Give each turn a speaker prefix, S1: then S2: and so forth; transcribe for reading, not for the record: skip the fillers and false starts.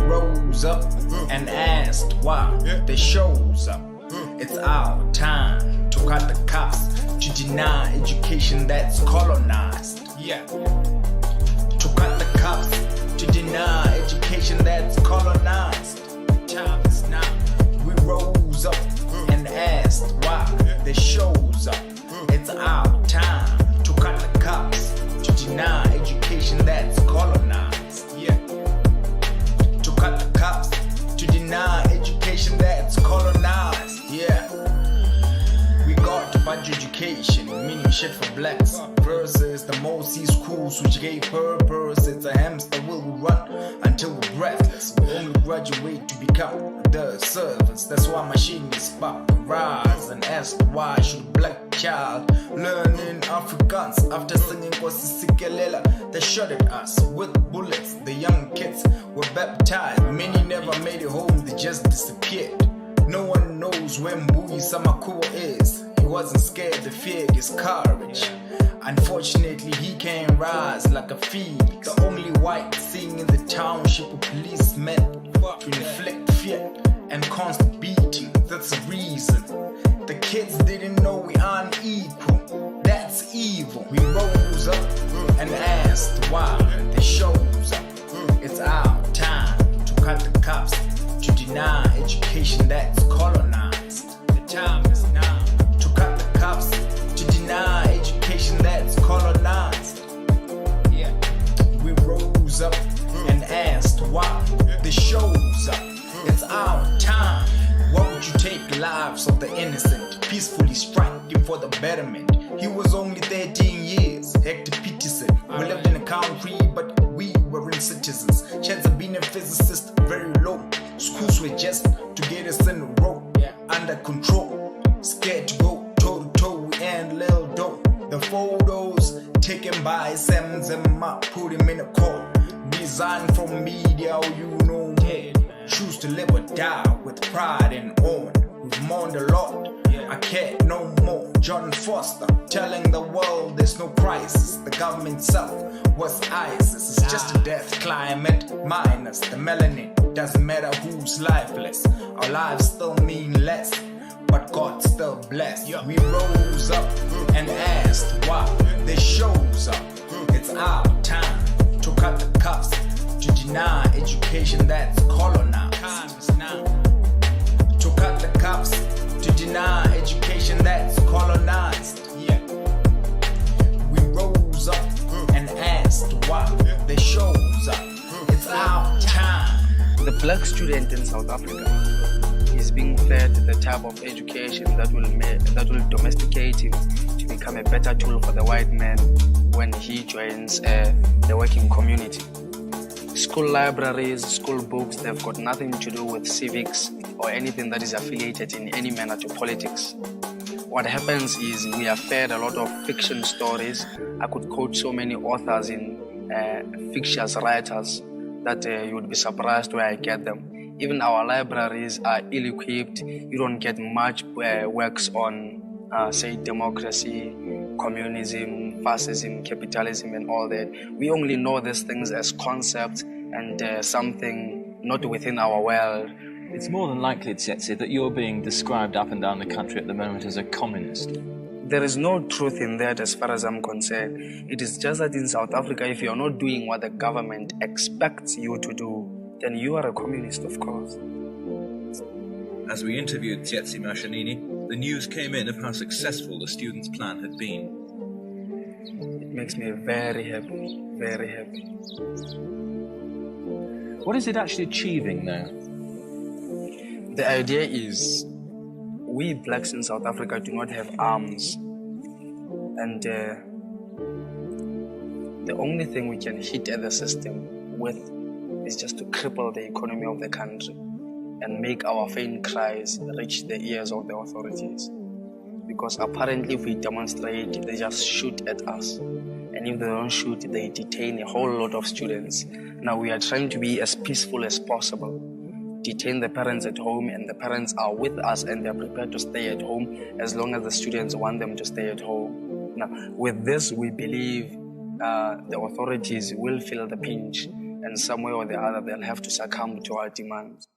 S1: rose up and asked why they shows up. It's our time to cut the cuffs, to deny education that's colonized. Yeah. To cut the cuffs, to deny education that's colonized. Time is now. We rose up and asked why they shows up. It's our time to cut the cuffs, to deny education that's colonized. Yeah. To cut the cuffs, to deny education that's colonized. Yeah. We got budget education, meaning shit for blacks, versus the Mosey schools which gave purpose. It's a hamster will run until we're breathless. We only graduate to become the servants. That's why machines rise and ask why should a black child learn in Afrikaans after singing Kwasisikelela. They shot at us with bullets. The young kids were baptized. Many never made it home, they just disappeared. No one knows where Mbuyi Samakuwa is. He wasn't scared, they feared his courage. Unfortunately, he can't rise like a phoenix. The only white thing in the township of policemen to inflict fear and constant beating. That's the reason the kids didn't know we aren't equal. That's evil. We rose up and asked why they shows up. It's our time to cut the cuffs, to deny education that's colonized. The time is now to cut the cuffs, to deny education that's colonized. Yeah. We rose up and asked why they shows up. It's our time. Why would you take lives of the innocent, peacefully striking for the betterment? He was only 13 years, Hector Peterson. We lived in a country, but we were citizens. Chance of being a physicist, very low. Schools were just to get us in a row, under control. Scared to go toe to toe and Lil Doe. The photos taken by Sam Zema, put him in a court. Designed from media, you know me. Choose to live or die with pride and honor. We've mourned a lot, I can't no more. John Foster telling the world there's no crisis. The government itself was ISIS. It's just a death climate minus the melanin. Doesn't matter who's lifeless. Our lives still mean less, but God still blessed. We rose up and asked why they shows up. It's our time to cut the cuffs, to deny education that's colonized. Time is now to cut the cuffs, to deny education that's colonized. Yeah. We rose up and asked why they shows up. It's our time.
S2: The black student in South Africa is being fed the type of education that will domesticate him to become a better tool for the white man when he joins the working community. School libraries, school books, they've got nothing to do with civics or anything that is affiliated in any manner to politics. What happens is we are fed a lot of fiction stories. I could quote so many authors in fictitious writers that you would be surprised where I get them. Even our libraries are ill-equipped. You don't get much works on, say, democracy, communism, fascism, capitalism, and all that. We only know these things as concepts and something not within our world.
S3: It's more than likely, Tsietsi, that you're being described up and down the country at the moment as a communist.
S2: There is no truth in that as far as I'm concerned. It is just that in South Africa, if you're not doing what the government expects you to do, then you are a communist, of course.
S4: As we interviewed Tsietsi Mashinini, the news came in of how successful the students' plan had been.
S2: It makes me very happy, very happy.
S3: What is it actually achieving now?
S2: The idea is we blacks in South Africa do not have arms, and the only thing we can hit at the system with is just to cripple the economy of the country and make our faint cries reach the ears of the authorities. Because apparently if we demonstrate, they just shoot at us. And if they don't shoot, they detain a whole lot of students. Now we are trying to be as peaceful as possible. Detain the parents at home, and the parents are with us and they're prepared to stay at home as long as the students want them to stay at home. Now with this, we believe the authorities will feel the pinch and some way or the other they'll have to succumb to our demands.